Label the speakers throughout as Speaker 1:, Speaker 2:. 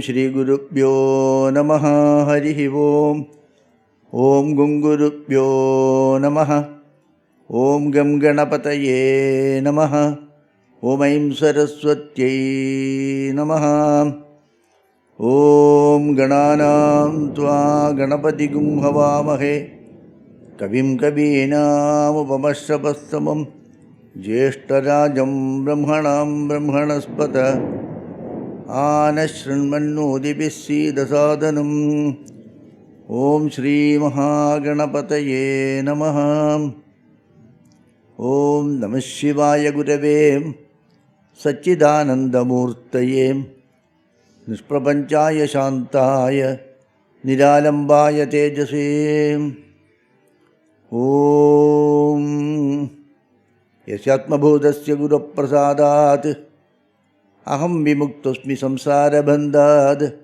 Speaker 1: ശ്രീ ഗുരുഭ്യോ നമഃ. ഹരി ഓം. ഓം ഗും ഗുരുഭ്യോ നമഃ. ഓം ഗം ഗണപതയേ നമഃ. ഓം ഐം സരസ്വത്यै നമഃ. ഓം ഗണാനാം ത്വാ ഗണപതിഗും ഹവാമഹേ കവിം കവീനാമുപമശ്രവസ്തമം ജ്യേഷ്ഠരാജം ബ്രഹ്മണാം ബ്രഹ്മണസ്പത ആനശൃണ്വന്നോതിഭിः സീദസാദനം. ഓം ശ്രീ മഹാഗണപതയേ നമഃ. ഓം നമഃ ശിവായ ഗുരവേ സച്ചിദാനന്ദമൂർത്തയേ നിഷ്പ്രപഞ്ചായ ശാന്തായ നിരാലംബായ തേജസേ. ഓം യസ്യാത്മഭൂതസ്യ ഗുരുപ്രസാദാത് അഹം വിമുക്തോസ്മി സംസാരബന്ധാത്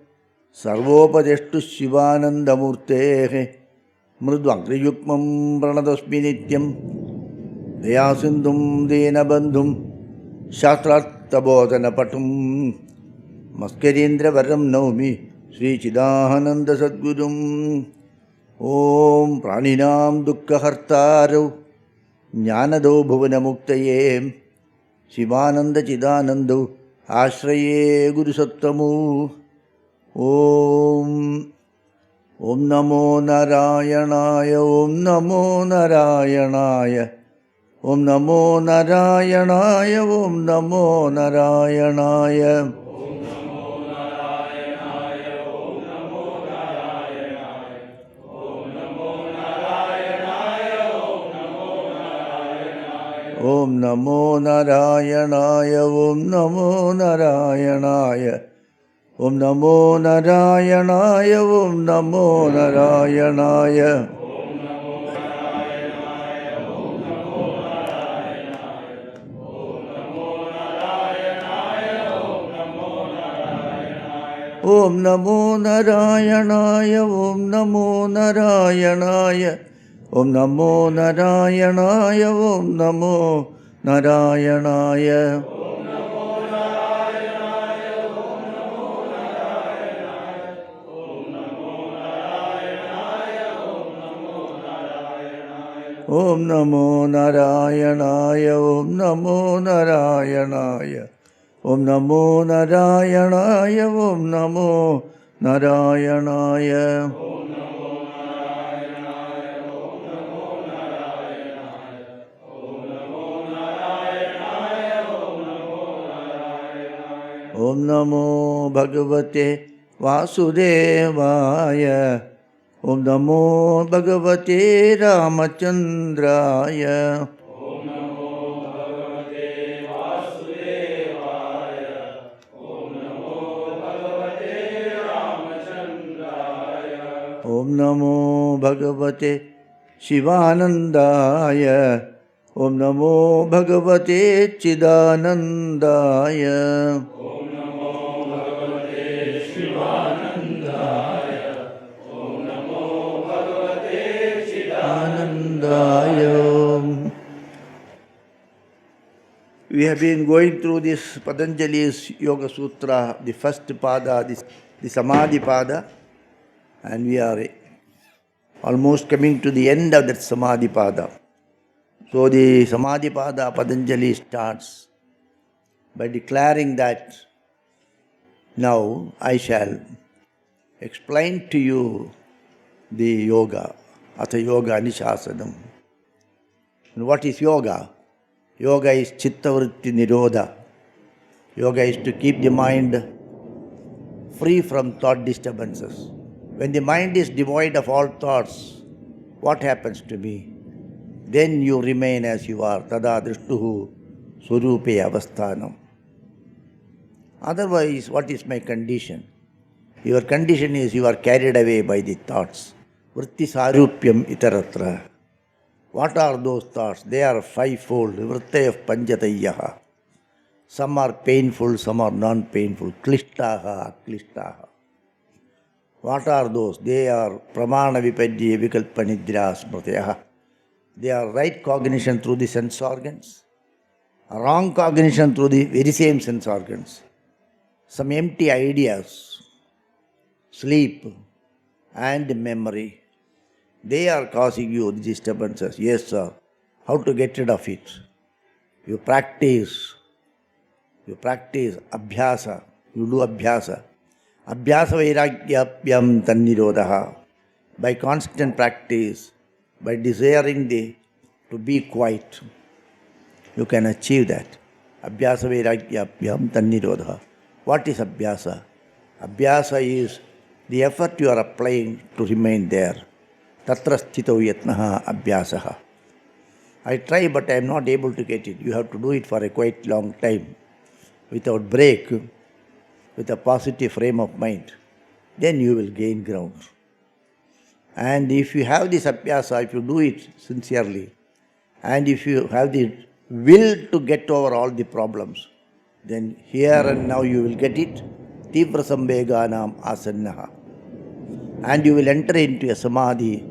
Speaker 1: സർവോപദേഷ്ടു ശിവാനന്ദമൂർത്തേഃ മൃദ്വാംഗ്രിയുഗ്മം പ്രണതോസ്മി നിത്യം ദയാസിന്ധും ദീനബന്ധും ശാസ്ത്രാർത്ഥബോധനപട്ടും മസ്കരീന്ദ്രവരം നൗമി ശ്രീചിദാനന്ദസദ്ഗുരും. ഓം പ്രാണിനാം ദുഃഖഹർത്താരൗ ജ്ഞാനദോ ഭുവനമുക്തയേ ശിവാനന്ദചിദാനന്ദൗ ആശ്രയേ ഗുരുസത്തമോ. ഓം ഓം നമോ നാരായണായ. ഓം നമോ നാരായണായ. ഓം നമോ നാരായണായ. ഓം നമോ നാരായണായ. ഓം നമോ നാരായണായ. ഓം നമോ നാരായണായ. ഓം നമോ നാരായണായ. ഓം നമോ നാരായണായ. ഓം നമോ നാരായണായ. ഓം നമോ നാരായണായ. ഓം നമോ നാരായണായ. ഓം നമോ നാരായണായ. ഓം നമോ നാരായണായ. ഓം നമോ നാരായണായ. ഓം നമോ നാരായണായ. ഓം നമോ നാരായണായ. ഓം നമോ ഭഗവത്തെ വാസുദേവായ. ഓം നമോ ഭഗവത്തെ രാമചന്ദ്രായ. ഓം നമോ ഭഗവത്തെ വാസുദേവായ. ഓം നമോ ഭഗവത്തെ രാമചന്ദ്രായ. ഓം നമോ ഭഗവത്തെ ശിവാനന്ദായ. ഓം നമോ ഭഗവത്തെ ചിദാനന്ദായ. We have been going through this Patanjali's Yoga Sutra, the first pada, the Samadhi pada, and we are almost coming to the end of that Samadhi pada. So the Samadhi pada, Patanjali starts by declaring that now I shall explain to you the yoga, Atha Yoga Anishasanam. And what is yoga? Yoga is Chittavritti Nirodha. Yoga is to keep the mind free from thought disturbances. When the mind is devoid of all thoughts, what happens to me? Then you remain as you are. Tada drishtuhu surupe avasthanam. Otherwise, what is my condition? Your condition is you are carried away by the thoughts. Vritti sarupyam itaratra. What are those thoughts? They are fivefold. Vrittaya panjatayaha. Some are painful, some are non-painful. Klishtaha, aklishtaha. What are those? They are pramana vipadya vikalpanidra smrtayaha. They are right cognition through the sense organs, wrong cognition through the very same sense organs. Some empty ideas, sleep, and memory. They are causing you the disturbances. Yes, sir. How to get rid of it? You practice abhyasa. You do abhyasa. Abhyasa vairagyapyam tannirodha. By constant practice, by desiring to be quiet, you can achieve that. Abhyasa vairagyapyam tannirodha. What is abhyasa? Abhyasa is the effort you are applying to remain there. Tatra sthito yatnaha abhyasaha. I try, but I am not able to get it. You have to do it for a quite long time, without break, with a positive frame of mind. Then you will gain ground. And if you have this abhyasa, if you do it sincerely, and if you have the will to get over all the problems, then here and now you will get it. Tivra samveganam asannaha. And you will enter into a samadhi.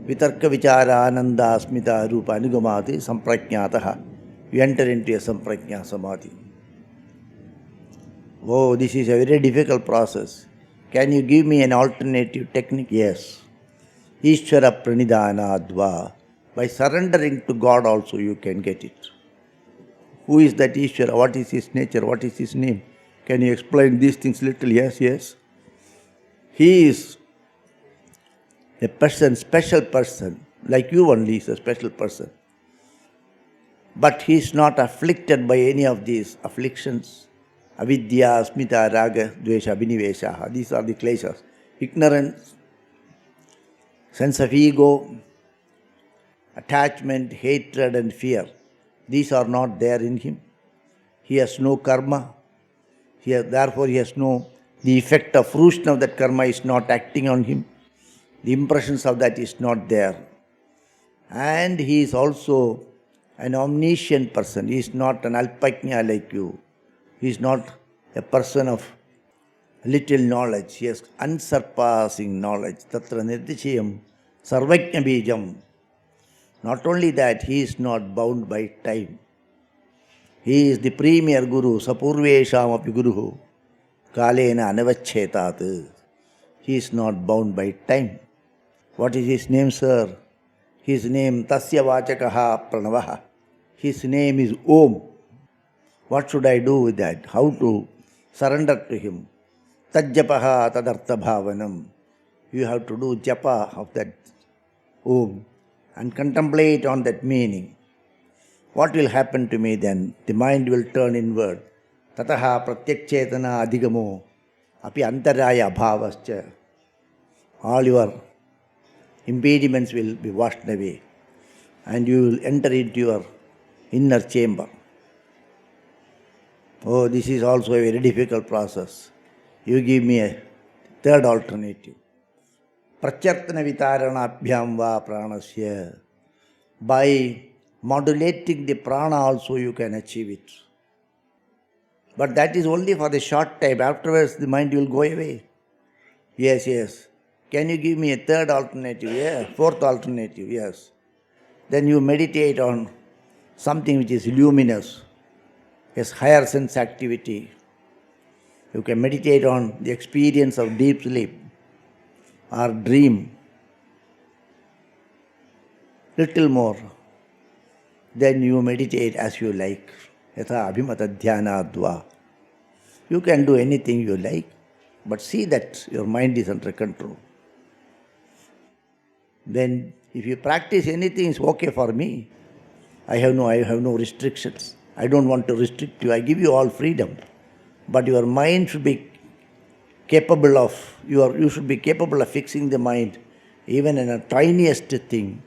Speaker 1: Vitarka vichara ananda asmita rupa anugamati samprajñataha. You enter into a samprajña samadhi. Oh, this is a very difficult process. Can you give me an alternative technique? Yes. Ishvara pranidhanadva. By surrendering to God also you can get it. Who is that Ishvara? What is his nature? What is his name? Can you explain these things little? Yes, yes. He is a person, special person, like you only is a special person. But he is not afflicted by any of these afflictions. Avidya, asmita, raga, dvesha, abhinivesha. These are the kleshas. Ignorance, sense of ego, attachment, hatred and fear. These are not there in him. He has no karma. Therefore he has no, the effect of fruition of that karma is not acting on him. The impressions of that is not there. And he is also an omniscient person. He is not an alpajna like you. He is not a person of little knowledge. He has unsurpassing knowledge. Tatra nirdishayam sarvajna bijam. Not only that, he is not bound by time. He is the premier guru, sapurvesham api guru, kalena anavacchetat. He is not bound by time. What is his name, sir? His name, Tasya Vachakaha Pranavaha. His name is Om. What should I do with that? How to surrender to him? Tajjapaha tadartha bhavanam. You have to do japa of that Om and contemplate on that meaning. What will happen to me then? The mind will turn inward. Tataha pratyakchetana adhigamo api antaraya bhavascha. All your impediments will be washed away and you will enter into your inner chamber. Oh, this is also a very difficult process. You give me a third alternative. Prachartana vitaranabhyam va pranasya. By modulating the prana also you can achieve it. But that is only for the short time. Afterwards the mind will go away. Yes, yes. Can you give me a third alternative? Yeah. Fourth alternative, yes. Then you meditate on something which is luminous, yes, higher sense activity. You can meditate on the experience of deep sleep or dream. Little more. Then you meditate as you like. Yatha abhimata dhyanadva. You can do anything you like, but see that your mind is under control. Then if you practice anything, it's okay for me. I have no restrictions. I don't want to restrict you. I give you all freedom. But your mind should be capable of, you should be capable of fixing the mind even in a tiniest thing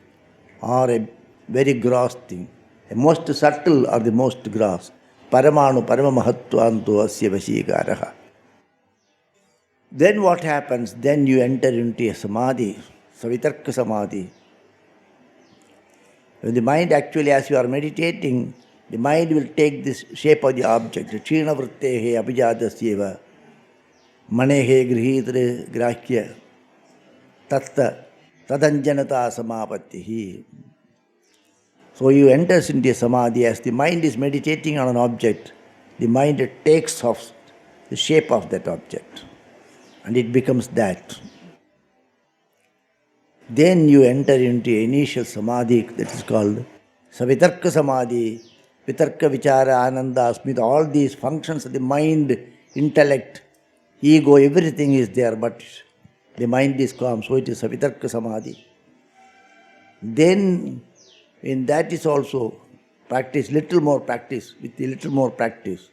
Speaker 1: or a very gross thing. The most subtle or the most gross. Paramanu paramamahatvanto asya vashikaraha. Then what happens? Then you enter into a samadhi. Savitarka samadhi. When the mind actually, as you are meditating, the mind will take this shape of the object. China vrittehe abhijadasyeva manehe grihitra grahya tatta tadanjanata samapattihi. So you enter into a samadhi. As the mind is meditating on an object, the mind takes off the shape of that object. and it becomes that. Then you enter into initial samadhi that is called Savitarka Samadhi, Vitarka Vichara, Ananda, Smita, all these functions of the mind, intellect, ego, everything is there, but the mind is calm, so it is Savitarka Samadhi. Then, in that is also practice, little more practice, with a little more practice,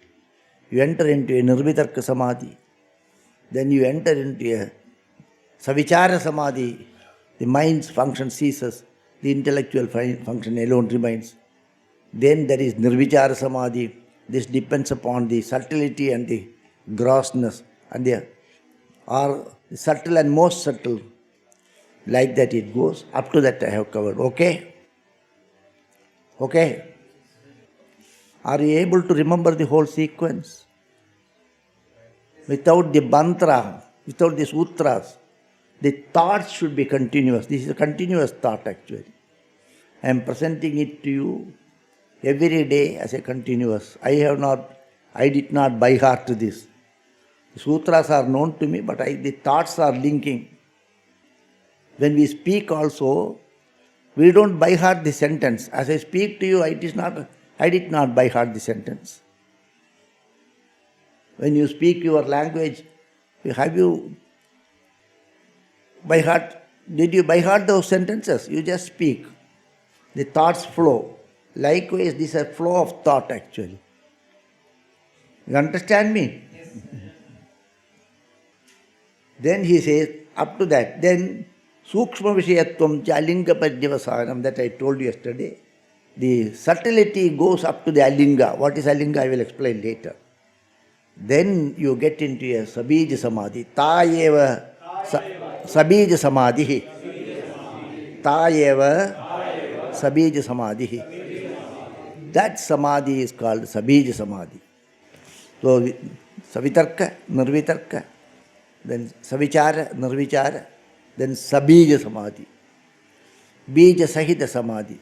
Speaker 1: you enter into a Nirvitarka Samadhi. Then you enter into a Savichara Samadhi. The mind's function ceases, the intellectual function alone remains. Then there is Nirvichara Samadhi. This depends upon the subtlety and the grossness, and the subtle and most subtle. Like that it goes. Up to that I have covered. Okay? Okay? Are you able to remember the whole sequence? Without the mantra, without the sutras, the thoughts should be continuous. This is a continuous thought actually. I am presenting it to you every day as a continuous. I did not by heart this. The sutras are known to me, but the thoughts are linking. When we speak also, we don't by heart the sentence. As I speak to you, I did not by heart the sentence. When you speak your language, have you by heart? Did you by heart those sentences? You just speak. The thoughts flow. Likewise, this is a flow of thought actually. You understand me? Yes. Then he says, up to that, then Sukshma Vishayatvam Alinga Padyavasanam that I told you yesterday. The subtlety goes up to the Alinga. What is Alinga? I will explain later. Then you get into a Sabija Samadhi. Tayeva Sabija Samadhi. Tayeva Sabija Samadhi. That Samadhi is called Sabija Samadhi. So, Savitarka, Nirvitarka, then Savichara, Nirvichara, then Sabija Samadhi. Bija Sahita Samadhi.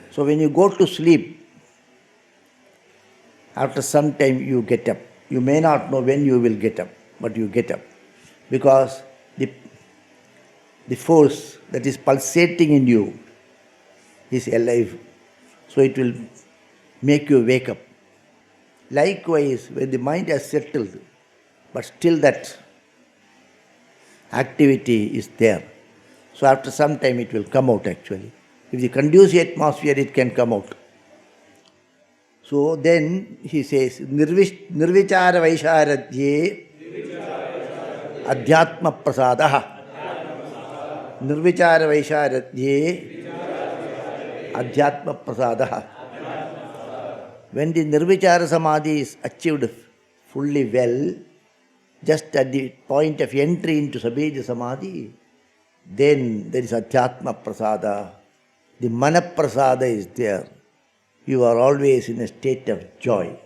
Speaker 1: So, when you go to sleep, after some time you get up. You may not know when you will get up, but you get up. Because the force that is pulsating in you is alive. So it will make you wake up. Likewise, when the mind has settled, but still that activity is there. So after some time it will come out actually. If the conducive atmosphere, it can come out. So then he says, Nirvichara Vaisharadhye Adhyatma Prasadaha. Nirvichara Vaisharadhye Adhyatma Prasadaha. When the Nirvichara Samadhi is achieved fully well, just at the point of entry into Sabija Samadhi, then there is Adhyatma Prasada. The Mana Prasada is there. You are always in a state of joy.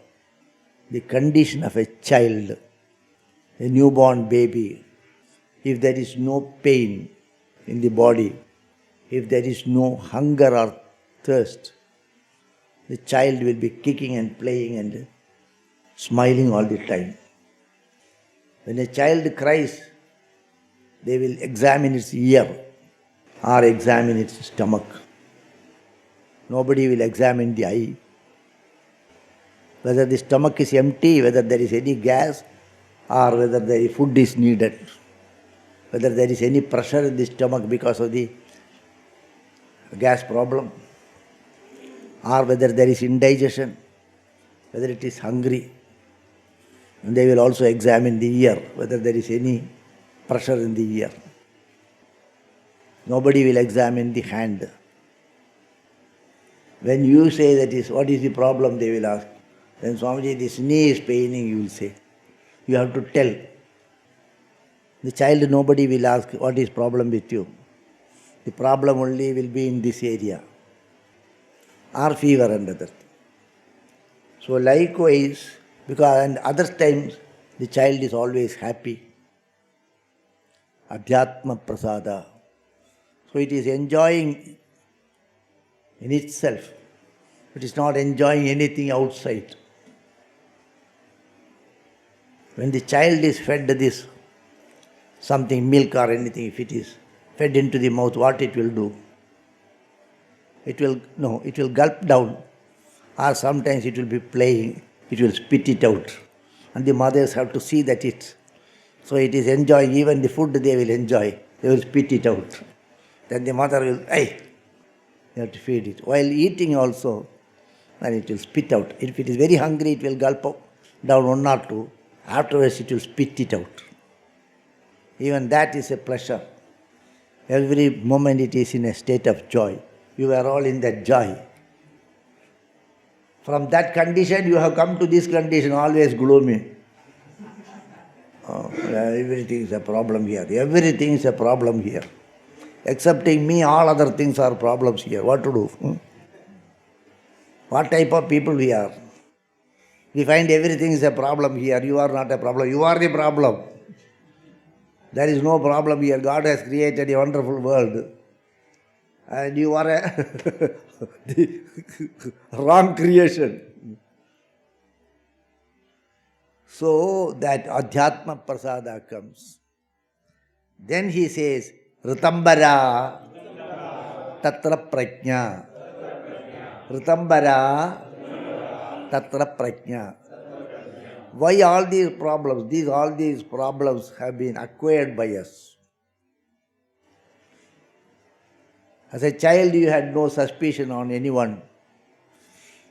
Speaker 1: The condition of a child, a newborn baby, if there is no pain in the body, if there is no hunger or thirst, the child will be kicking and playing and smiling all the time. When a child cries, they will examine its ear or examine its stomach. Nobody will examine the eye. Whether the stomach is empty, whether there is any gas, or whether the food is needed. Whether there is any pressure in the stomach because of the gas problem, or whether there is indigestion, whether it is hungry. And they will also examine the ear, whether there is any pressure in the ear. Nobody will examine the hand. When you say that is, what is the problem, they will ask. Then Swamiji, this knee is paining, you will say. You have to tell. The child, nobody will ask, what is problem with you? The problem only will be in this area. Or fever and other things. So likewise, because and other times, the child is always happy. Adhyatma Prasada. So it is enjoying in itself. It is not enjoying anything outside. When the child is fed this something, milk or anything, if it is fed into the mouth, what it will do? It will gulp down, or sometimes it will be playing, it will spit it out. And the mothers have to see that so it is enjoying, even the food they will enjoy, they will spit it out. Then the mother will, hey, you have to feed it. While eating also, then it will spit out. If it is very hungry, it will gulp down one or two. Afterwards, it will spit it out. Even that is a pleasure. Every moment it is in a state of joy. You are all in that joy. From that condition, you have come to this condition, always gloomy. Oh, everything is a problem here. Everything is a problem here. Excepting me, all other things are problems here. What to do? What type of people we are? We find everything is a problem here. You are not a problem. You are the problem. There is no problem here. God has created a wonderful world. And you are the wrong creation. So that Adhyatma Prasada comes. Then he says, Ritambara Tatra Prajna. Ritambara Tatra Prajna. Why all these problems? All these problems have been acquired by us. As a child, you had no suspicion on anyone.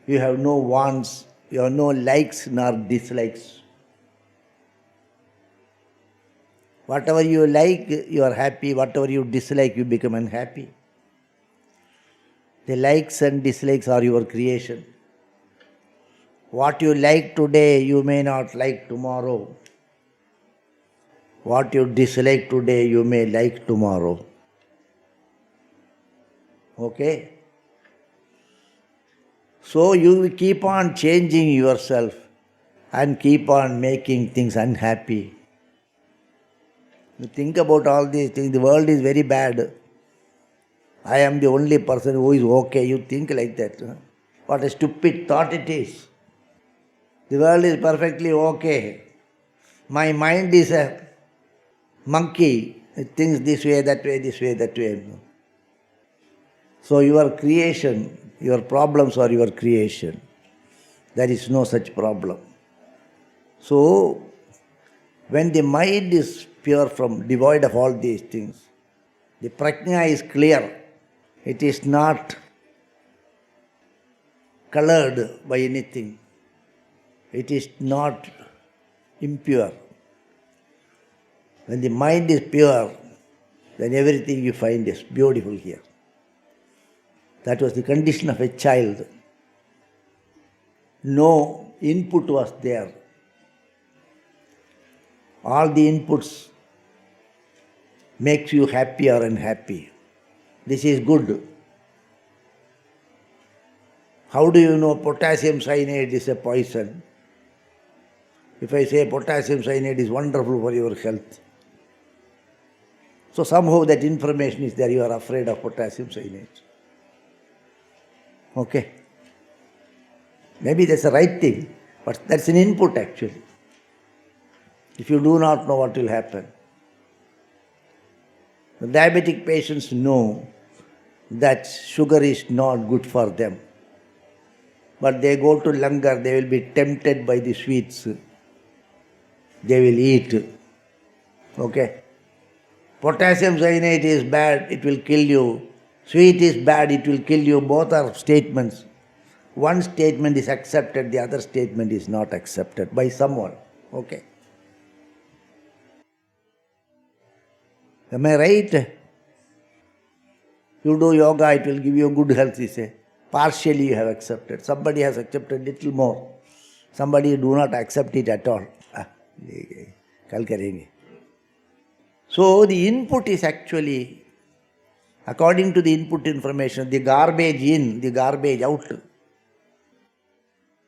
Speaker 1: You have no wants. You have no likes nor dislikes. Whatever you like, you are happy. Whatever you dislike, you become unhappy. The likes and dislikes are your creation. What you like today, you may not like tomorrow. What you dislike today, you may like tomorrow. Okay? So you keep on changing yourself and keep on making things unhappy. You think about all these things. The world is very bad. I am the only person who is okay. You think like that. What a stupid thought it is. The world is perfectly okay. My mind is a monkey. It thinks this way, that way, this way, that way. So your creation, your problems are your creation. There is no such problem. So when the mind is pure from devoid of all these things, the prajna is clear. It is not colored by anything. It is not impure. When the mind is pure, then everything you find is beautiful here. That was the condition of a child. No input was there. All the inputs makes you happy or unhappy. This is good. How do you know potassium cyanide is a poison? If I say potassium cyanide is wonderful for your health. So somehow that information is there, you are afraid of potassium cyanide. Okay. Maybe that's the right thing, but that's an input actually. If you do not know what will happen. The diabetic patients know that sugar is not good for them. But they go to langar, they will be tempted by the sweets. They will eat. Okay. Potassium cyanide is bad, it will kill you. Sweet is bad, it will kill you. Both are statements. One statement is accepted, the other statement is not accepted by someone. Okay. Am I right? You do yoga, it will give you good health, you say. Partially you have accepted. Somebody has accepted little more. Somebody do not accept it at all. Kal karenge. So the input is actually, according to the input information, the garbage in, the garbage out.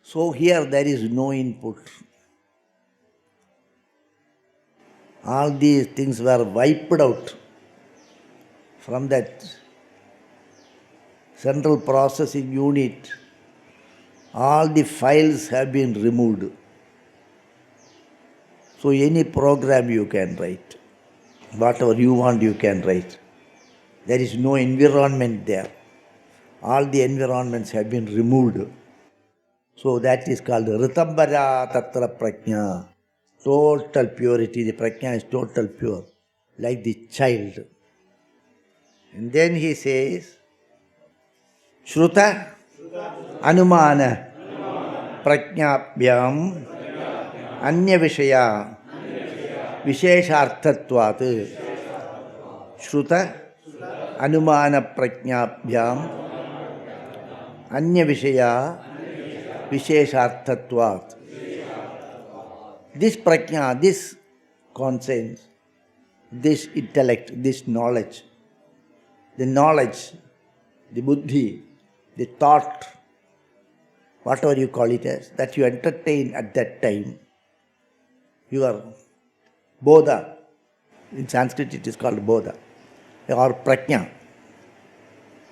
Speaker 1: So here there is no input. All these things were wiped out from that central processing unit. All the files have been removed. So any program you can write. Whatever you want, you can write. There is no environment there. All the environments have been removed. So that is called Ritambara Tatra Prajna. Total purity. The Prajna is total pure, like the child. And then he says, Shruta Anumana Prajnabhyam Anya Vishaya Vishesharthatvat. Shruta Anumana Prajnabhyam Anya Vishaya Vishesharthatvat. This prajna, this conscience, this intellect, this knowledge, the buddhi, the thought, whatever you call it as, that you entertain at that time, your bodha, in Sanskrit it is called bodha, or prajna.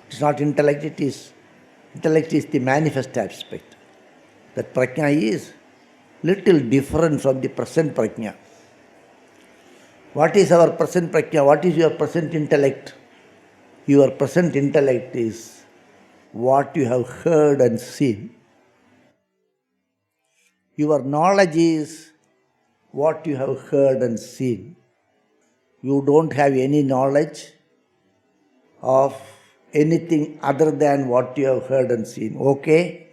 Speaker 1: It is not intellect, intellect is the manifest aspect. That prajna is little different from the present prajna. What is our present prajna? What is your present intellect? Your present intellect is what you have heard and seen. Your knowledge is what you have heard and seen. You don't have any knowledge of anything other than what you have heard and seen. Okay?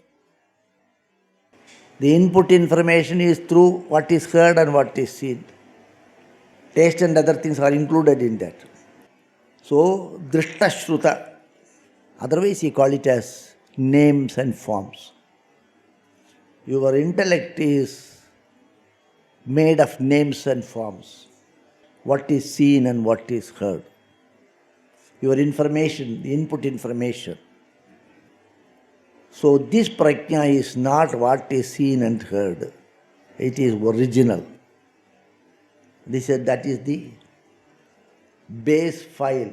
Speaker 1: The input information is through what is heard and what is seen. Taste and other things are included in that. So, Drishta Shruta. Otherwise, you call it as names and forms. Your intellect is made of names and forms. What is seen and what is heard. Your information, the input information. So this prajna is not what is seen and heard. It is original. That is the base file,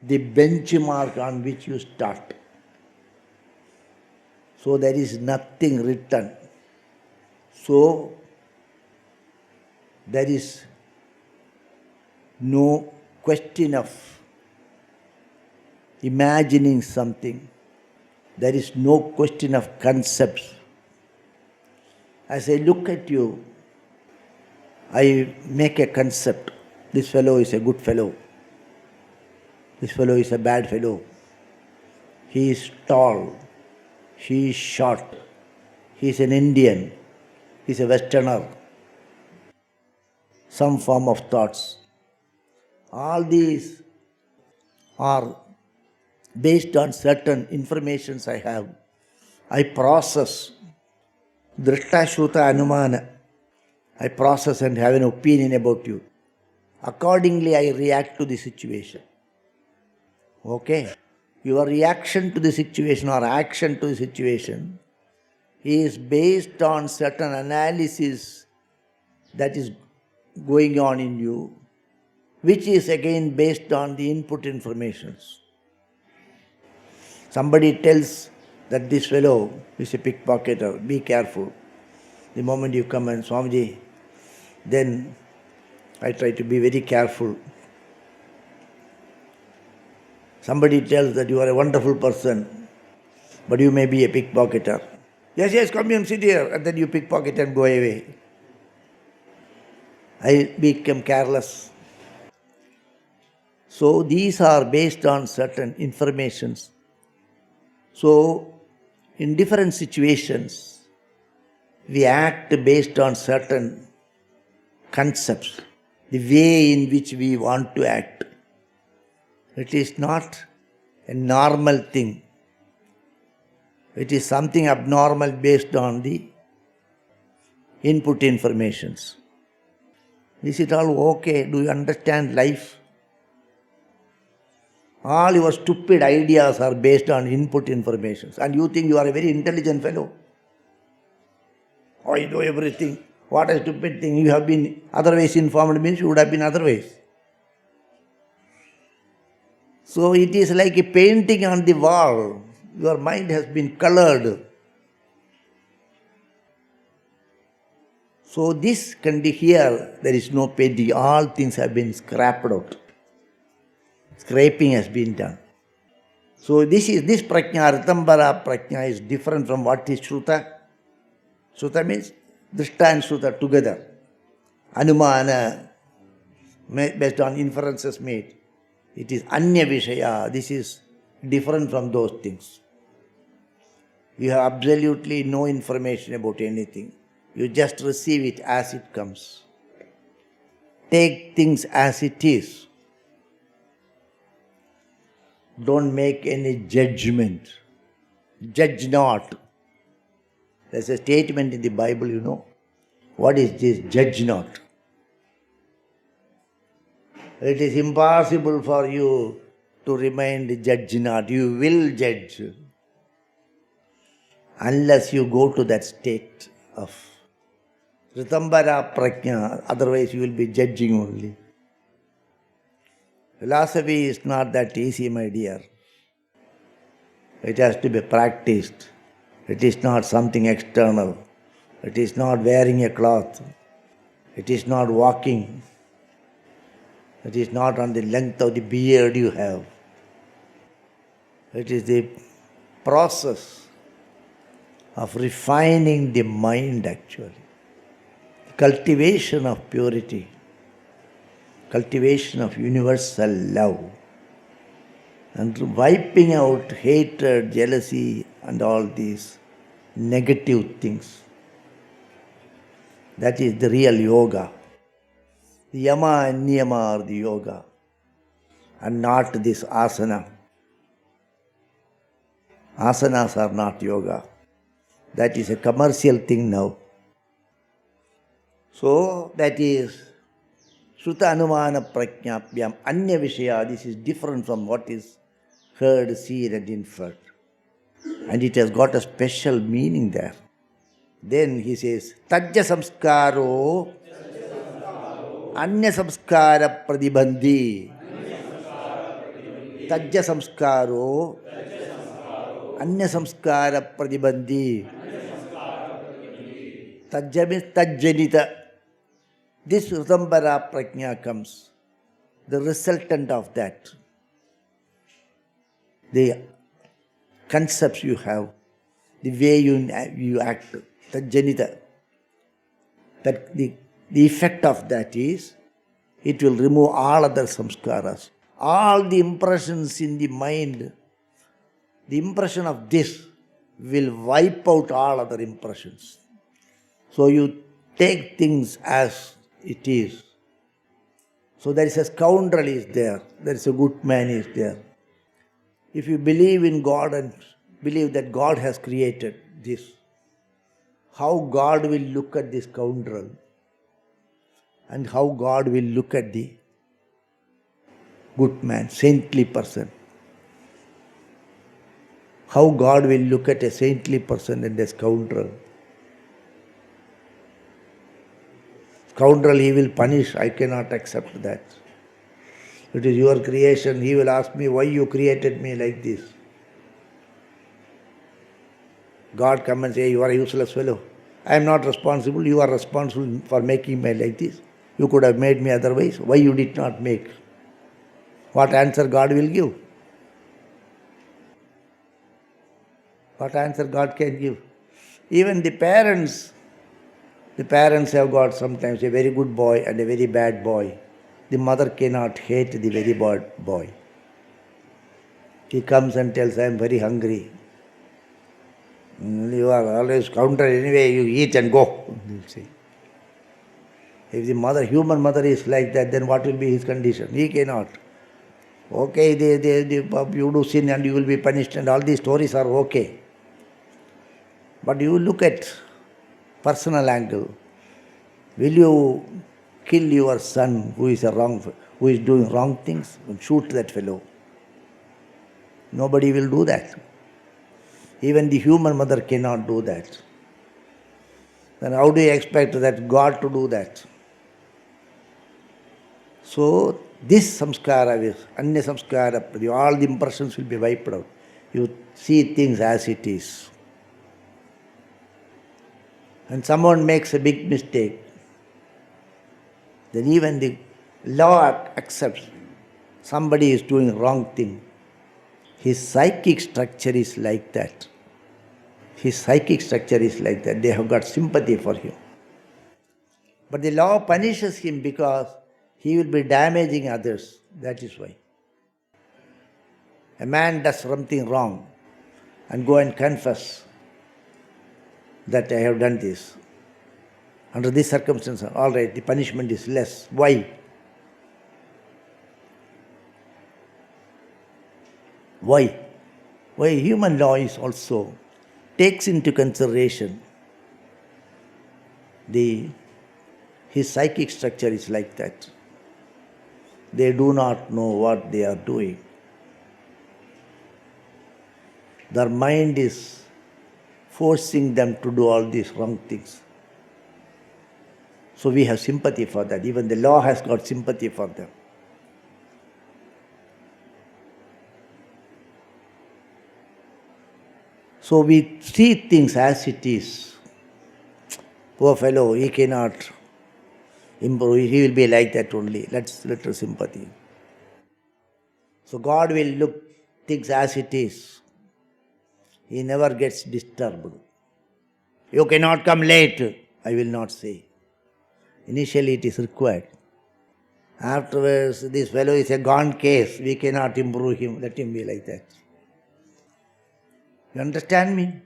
Speaker 1: the benchmark on which you start. So there is nothing written. So there is no question of imagining something. There is no question of concepts. As I look at you, I make a concept. This fellow is a good fellow. This fellow is a bad fellow. He is tall. He is short. He is an Indian. He is a Westerner. Some form of thoughts. All these are based on certain informations I have. I process. Drishta Shruta Anumana. I process and have an opinion about you. Accordingly, I react to the situation. Okay? Your reaction to the situation or action to the situation is based on certain analysis that is going on in you, which is again based on the input informations. Somebody tells that this fellow is a pickpocketer, be careful. The moment you come and Swamiji, then I try to be very careful. Somebody tells that you are a wonderful person, but you may be a pickpocketer. Yes, come and sit here, and then you pickpocket and go away. I become careless. So these are based on certain informations. So in different situations, we act based on certain concepts, the way in which we want to act. It is not a normal thing. It is something abnormal based on the input informations. Is it all okay? Do you understand life? All your stupid ideas are based on input informations. And you think you are a very intelligent fellow. I know everything. What a stupid thing. You have been otherwise informed means you would have been otherwise. So it is like a painting on the wall. Your mind has been colored. So this here, there is no painting. All things have been scrapped out. Scraping has been done. So this prajna, Ritambara prajna is different from what is Shruta. Shruta means Drishta and Shruta together. Anumana, based on inferences made. It is Anya Vishaya. This is different from those things. You have absolutely no information about anything. You just receive it as it comes. Take things as it is. Don't make any judgment. Judge not. There's a statement in the Bible, you know. What is this? Judge not. It is impossible for you to remain judge not. You will judge unless you go to that state of Ritambara prajna. Otherwise you will be judging only. Philosophy is not that easy, my dear. It has to be practiced. It is not something external. It is not wearing a cloth. It is not walking. It is not on the length of the beard you have. It is the process of refining the mind actually. Cultivation of purity. Cultivation of universal love. And wiping out hatred, jealousy and all these negative things. That is the real yoga. The yama and niyama are the yoga and not this asana. Asanas are not yoga. That is a commercial thing now. So that is Sruta Anumana Prajnapyam Anya Vishaya. This is different from what is heard, seen and inferred. And it has got a special meaning there. Then he says, Tajya Samskaro Anya Samskara Pradibandhi. Tajya Samskaro Anya Samskara Pradibandhi. Tajya means Tajjanita. This Ritambara prajna comes. The resultant of that. The concepts you have, the way you act, Tajjanita. That the effect of that is, it will remove all other samskaras. All the impressions in the mind, the impression of this will wipe out all other impressions. So you take things as it is. So there is a scoundrel is there, there is a good man is there. If you believe in God and believe that God has created this, how God will look at this scoundrel and how God will look at the good man, saintly person. How God will look at a saintly person and a scoundrel. Scoundrel he will punish, I cannot accept that. It is your creation, he will ask me why you created me like this. God come and say, you are a useless fellow. I am not responsible, you are responsible for making me like this. You could have made me otherwise, why you did not make? What answer God will give? What answer God can give? Even the parents have got sometimes a very good boy and a very bad boy. The mother cannot hate the very bad boy. He comes and tells, I am very hungry. You are always counter anyway, you eat and go. See. If the human mother is like that, then what will be his condition? He cannot. Okay, you do sin and you will be punished and all these stories are okay. But you look at personal angle. Will you kill your son who is doing wrong things and shoot that fellow? Nobody will do that. Even the human mother cannot do that. Then how do you expect that God to do that? So this samskara is, anya samskara, all the impressions will be wiped out. You see things as it is. When someone makes a big mistake, then even the law accepts somebody is doing wrong thing. His psychic structure is like that. His psychic structure is like that. They have got sympathy for him. But the law punishes him because he will be damaging others. That is why. A man does something wrong and go and confess that I have done this. Under these circumstances, all right, the punishment is less. Why? Why? Why human law is also takes into consideration his psychic structure is like that. They do not know what they are doing. Their mind is forcing them to do all these wrong things. So we have sympathy for that. Even the law has got sympathy for them. So we see things as it is. Poor fellow, he cannot improve. He will be like that only. Let's little sympathy. So God will look things as it is. He never gets disturbed. You cannot come late, I will not say. Initially it is required. Afterwards, this fellow is a gone case. We cannot improve him. Let him be like that. You understand me?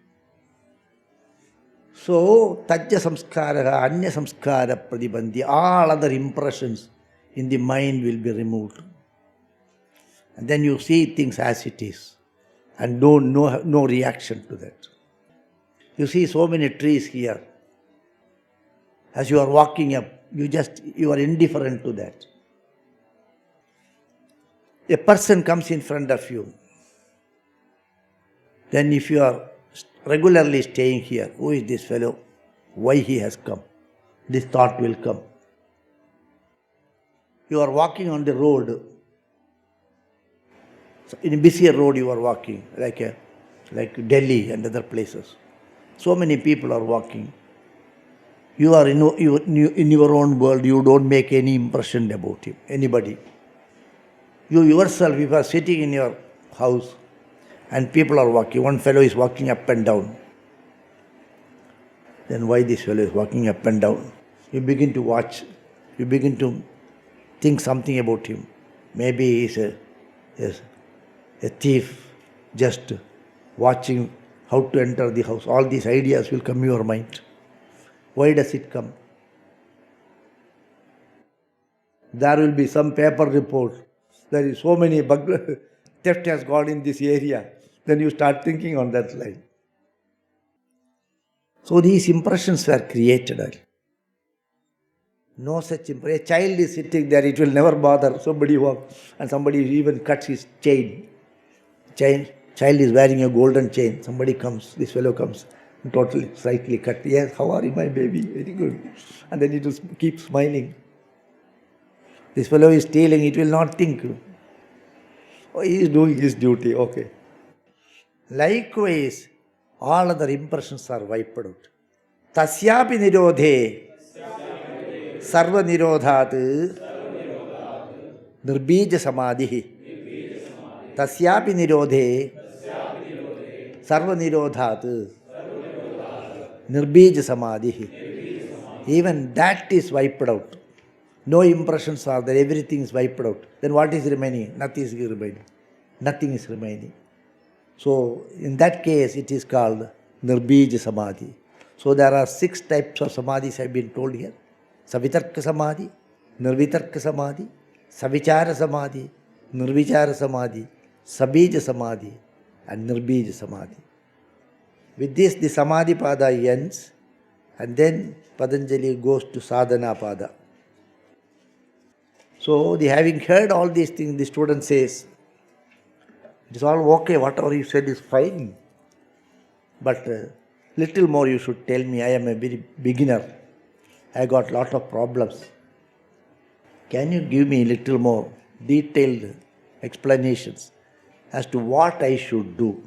Speaker 1: So, tajya samskara, anya samskara pradibandhi, all other impressions in the mind will be removed. And then you see things as it is. And no reaction to that. You see so many trees here. As you are walking up, you are indifferent to that. A person comes in front of you. Then if you are regularly staying here, who is this fellow? Why he has come? This thought will come. You are walking on the road. So in a busier road you are walking, like Delhi and other places. So many people are walking. You are in your own world, you don't make any impression about him, anybody. You yourself, if you are sitting in your house and people are walking, one fellow is walking up and down. Then why this fellow is walking up and down? You begin to watch, you begin to think something about him. Maybe he is a thief just watching how to enter the house. All these ideas will come in your mind. Why does it come? There will be some paper report. There is so many theft has gone in this area. Then you start thinking on that line. So these impressions were created. No such impression. A child is sitting there, it will never bother. Somebody walks and somebody even cuts his chain. Child is wearing a golden chain. Somebody comes, this fellow comes. Totally, slightly cut. Yes, how are you, my baby? Very good. And then it will keep smiling. This fellow is stealing, it will not think. Oh, he is doing his duty, okay. Likewise, all other impressions are wiped out. Tasyapi nirodhe sarva nirodhat nirbija samadhi. Tasyapi nirodhe sarva nirodhat nirbija samadhi. Even that is wiped out. No impressions are there, everything is wiped out. Then what is remaining? Nothing is remaining. Nothing is remaining. So in that case it is called nirbija samadhi. So there are 6 types of samadhis have been told here. Savitarka samadhi, nirvitarka samadhi, savichara samadhi, nirvichara samadhi, sabija samadhi and nirbija samadhi. With this the samadhi pada ends and then Patanjali goes to sadhana pada. So having heard all these things, the student says, it is all okay, whatever you said is fine. But little more you should tell me, I am a very beginner. I got lot of problems. Can you give me little more detailed explanations as to what I should do?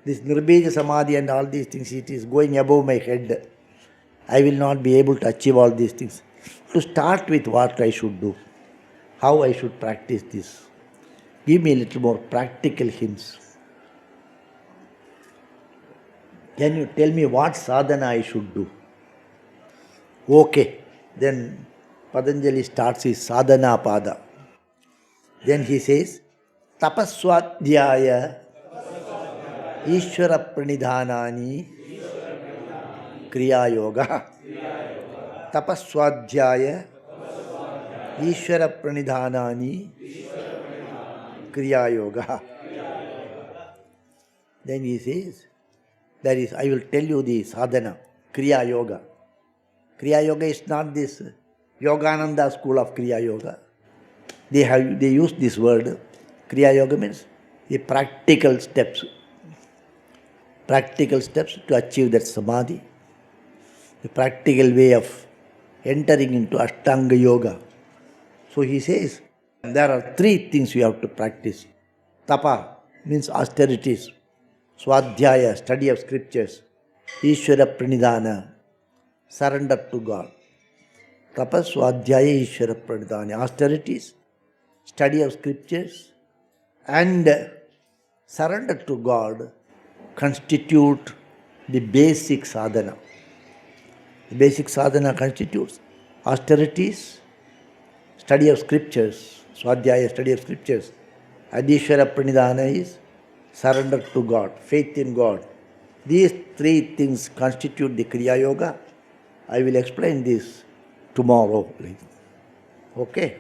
Speaker 1: This nirbija samadhi and all these things, it is going above my head. I will not be able to achieve all these things. To start with, what I should do, how I should practice this. Give me a little more practical hints. Can you tell me what sadhana I should do? Okay, then Patanjali starts his sadhana pada. Then he says, tapaswadhyaya Ishvara pranidhanani kriya yoga. Tapaswadhyaya Ishvara pranidhanani kriya yoga. Then he says, that is, I will tell you the sadhana, kriya yoga. Kriya yoga is not this Yogananda school of kriya yoga. They use this word. Kriya yoga means the practical steps. Practical steps to achieve that samadhi. The practical way of entering into Ashtanga yoga. So he says, there are three things you have to practice. Tapa means austerities. Swadhyaya, study of scriptures. Ishvara pranidhana, surrender to God. Tapa swadhyaya Ishvara pranidhana, austerities, study of scriptures, and surrender to God constitute the basic sadhana. The basic sadhana constitutes austerities, study of scriptures, swadhyaya, study of scriptures, and Ishvara pranidhana is surrender to God, faith in God. These three things constitute the Kriya Yoga. I will explain this tomorrow. Okay?